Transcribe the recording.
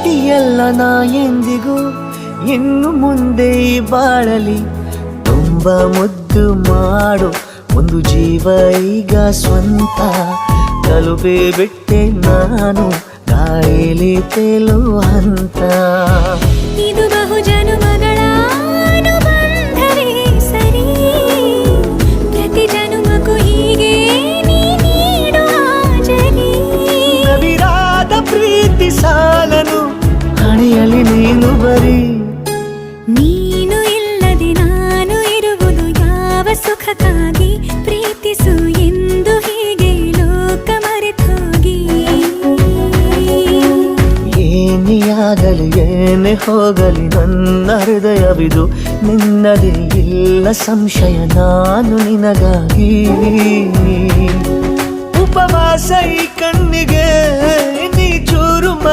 ಪ್ರೀತಿಯಲ್ಲ ನಾ ಎಂದಿಗೂ ಇನ್ನು ಮುಂದೆ ಬಾಳಲಿ ತುಂಬ ಮುದ್ದು ಮಾಡು ಒಂದು ಜೀವ ಈಗ ಸ್ವಂತ ತಲುಪೇ ಬಿಟ್ಟೆ ನಾನು ಗಾಳಿಲಿ ತೇಲುವ ಹಂತ ಇದು ಬಹು ಜನುಮಗಳ ಅನುಬಂಧವೇ ಸರಿ ಪ್ರತಿ ಜನುಮಕ್ಕೂ ಹೀಗೆ ನೀ ನೀಡುವ ಜರಿ ನವಿರಾದ ಪ್ರೀತಿ ಸಾಲನು ಹಣೆಯಲ್ಲಿ ನೀನು ಬರೀ ನೀನು ಇಲ್ಲದೆ ನಾನು ಇರುವುದು ಯಾವ ಸುಖಕ್ಕಾಗಿ ಪ್ರೀತಿಸು ಎಂದು ಹೀಗೆ ಲೋಕ ಮರೆತೋಗಿ ಏನಿಯಾಗಲಿ ಏನೇ ಹೋಗಲಿ ನನ್ನ ಹೃದಯವಿದು ನಿನ್ನದೇ ಇಲ್ಲ ಸಂಶಯ ನಾನು ನಿನಗಾಗಿ ಉಪವಾಸ ಈ ಕಣ್ಣಿಗೆ ನೀ ಚೂರು